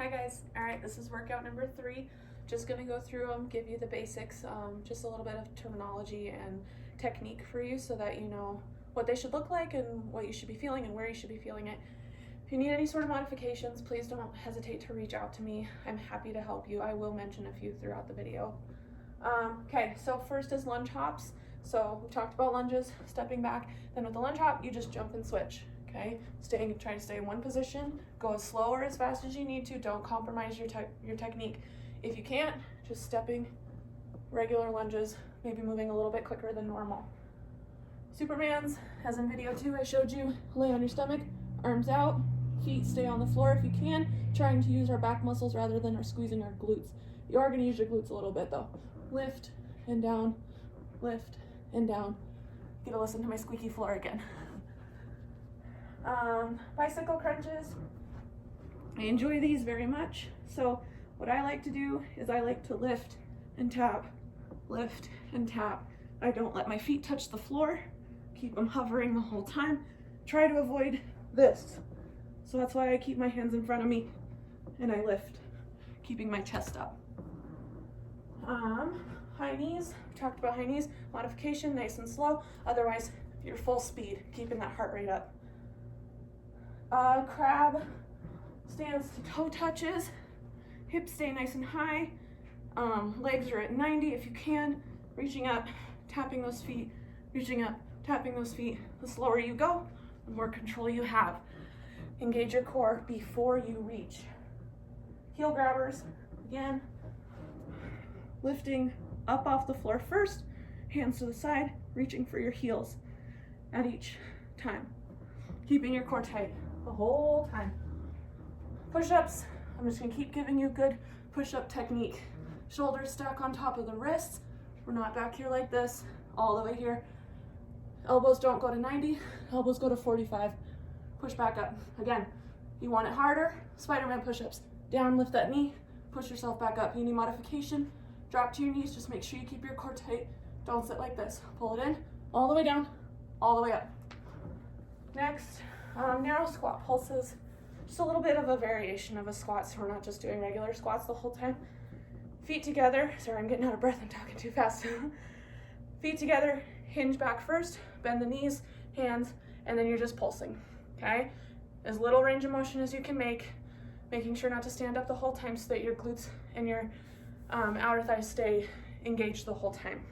Hi guys, alright, this is workout number 3. Just gonna go through them, give you the basics, just a little bit of terminology and technique for you so that you know what they should look like and what you should be feeling and where you should be feeling it. If you need any sort of modifications, please don't hesitate to reach out to me. I'm happy to help you. I will mention a few throughout the video. Okay, so first is lunge hops. So we talked about lunges, stepping back. Then with the lunge hop, you just jump and switch. Okay, try to stay in one position. Go as slow or as fast as you need to. Don't compromise your technique. If you can't, just stepping, regular lunges, maybe moving a little bit quicker than normal. Superman's, as in video 2 I showed you, lay on your stomach, arms out, feet stay on the floor if you can, trying to use our back muscles rather than squeezing our glutes. You are going to use your glutes a little bit though. Lift and down, lift and down. You gotta listen to my squeaky floor again. Bicycle crunches. I enjoy these very much. So what I like to do is I like to lift and tap, lift and tap. I don't let my feet touch the floor. Keep them hovering the whole time. Try to avoid this. So that's why I keep my hands in front of me and I lift, keeping my chest up. High knees. We talked about high knees. Modification, nice and slow. Otherwise, you're full speed, keeping that heart rate up. Crab stands to toe touches. Hips stay nice and high. Legs are at 90 if you can. Reaching up, tapping those feet. Reaching up, tapping those feet. The slower you go, the more control you have. Engage your core before you reach. Heel grabbers, again, lifting up off the floor first, hands to the side, reaching for your heels at each time. Keeping your core tight the whole time. Push-ups, I'm just gonna keep giving you good push-up technique. Shoulders stack on top of the wrists. We're not back here like this, all the way here. Elbows don't go to 90, elbows go to 45. Push back up. Again, you want it harder, Spider-Man push-ups. Down, lift that knee, push yourself back up. You need modification, drop to your knees, just make sure you keep your core tight. Don't sit like this. Pull it in, all the way down, all the way up. Next, narrow squat pulses. Just a little bit of a variation of a squat, so we're not just doing regular squats the whole time. Feet together. Sorry, I'm getting out of breath, I'm talking too fast. Feet together, hinge back first, bend the knees, hands, and then you're just pulsing, okay? As little range of motion as you can make, making sure not to stand up the whole time so that your glutes and your outer thighs stay engaged the whole time.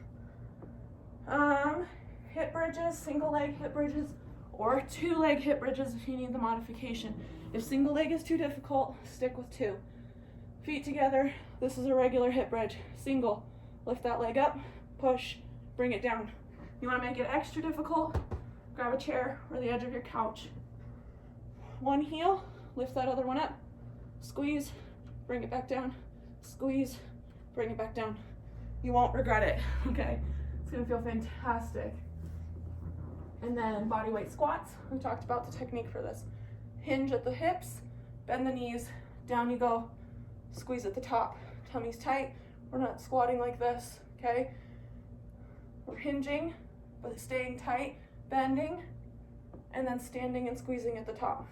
Hip bridges, single leg hip bridges, or 2-leg hip bridges if you need the modification. If single leg is too difficult, stick with 2. Feet together, this is a regular hip bridge. Single, lift that leg up, push, bring it down. You wanna make it extra difficult, grab a chair or the edge of your couch. One heel, lift that other one up, squeeze, bring it back down, squeeze, bring it back down. You won't regret it, okay? It's gonna feel fantastic. And then body weight squats. We talked about the technique for this. Hinge at the hips, bend the knees, down you go, squeeze at the top. Tummy's tight, we're not squatting like this, okay? We're hinging, but staying tight, bending, and then standing and squeezing at the top.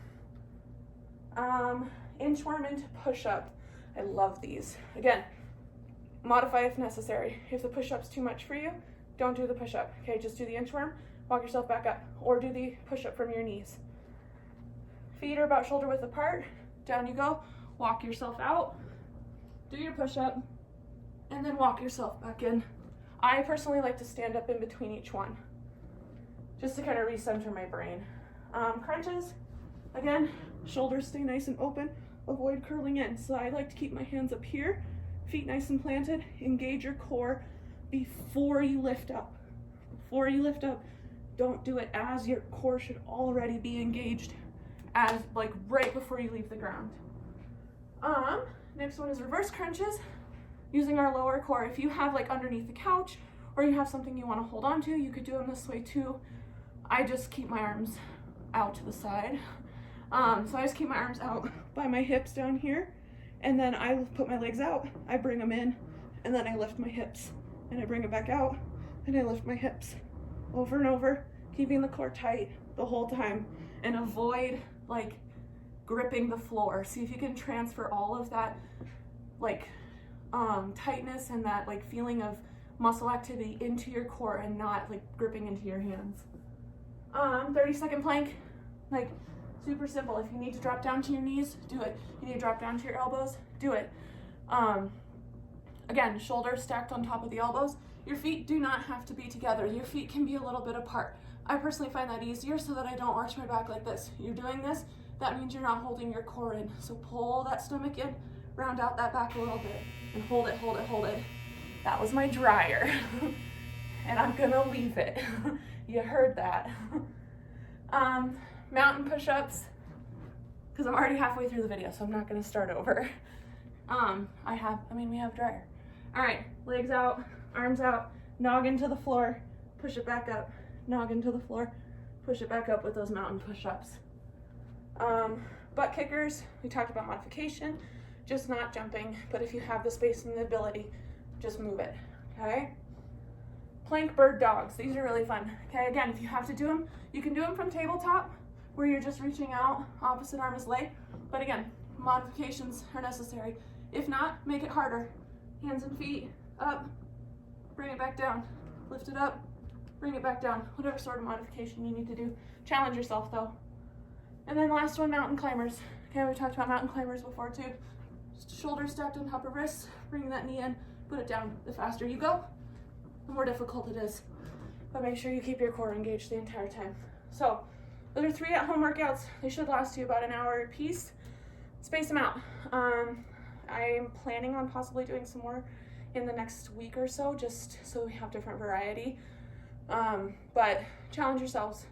Inchworm into push-up. I love these. Again, modify if necessary. If the push-up's too much for you, don't do the push-up, okay? Just do the inchworm, walk yourself back up, or do the push-up from your knees. Feet are about shoulder width apart, down you go, walk yourself out, do your push-up, and then walk yourself back in. I personally like to stand up in between each one, just to kind of recenter my brain. Crunches, again, shoulders stay nice and open, avoid curling in. So I like to keep my hands up here, feet nice and planted, engage your core before you lift up. Before you lift up, don't do it as your core should already be engaged, as like right before you leave the ground. Next one is reverse crunches, using our lower core. If you have like underneath the couch or you have something you want to hold on to, you could do them this way too. I just keep my arms out to the side. So I just keep my arms out by my hips down here, and then I put my legs out, I bring them in, and then I lift my hips, and I bring it back out, and I lift my hips over and over, keeping the core tight the whole time, and avoid like gripping the floor. See if you can transfer all of that like tightness and that like feeling of muscle activity into your core and not like gripping into your hands. 30-second plank, like super simple. If you need to drop down to your knees, do it. You need to drop down to your elbows, do it. Again, shoulders stacked on top of the elbows. Your feet do not have to be together. Your feet can be a little bit apart. I personally find that easier so that I don't arch my back like this. You're doing this, that means you're not holding your core in. So pull that stomach in, round out that back a little bit, and hold it, hold it, hold it. That was my dryer, and I'm gonna leave it. You heard that. Mountain push-ups, because I'm already halfway through the video, so I'm not gonna start over. We have dryer. All right, legs out, arms out, noggin to the floor, push it back up, noggin to the floor, push it back up with those mountain push-ups. Butt kickers, we talked about modification, just not jumping, but if you have the space and the ability, just move it, okay? Plank bird dogs, these are really fun. Okay, again, if you have to do them, you can do them from tabletop, where you're just reaching out, opposite arm is laid, but again, modifications are necessary. If not, make it harder. Hands and feet up, bring it back down, lift it up, bring it back down, whatever sort of modification you need to do. Challenge yourself though. And then last one, mountain climbers. Okay, we talked about mountain climbers before too. Shoulders stacked on top of wrists, bring that knee in, put it down. The faster you go, the more difficult it is. But make sure you keep your core engaged the entire time. So those are 3 at-home workouts. They should last you about an hour a piece. Space them out. I'm planning on possibly doing some more in the next week or so, just so we have different variety. But challenge yourselves,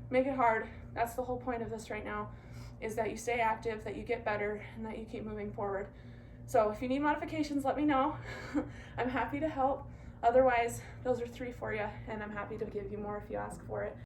make it hard. That's the whole point of this right now, is that you stay active, that you get better, and that you keep moving forward. So if you need modifications, let me know. I'm happy to help. Otherwise, those are 3 for you, and I'm happy to give you more if you ask for it.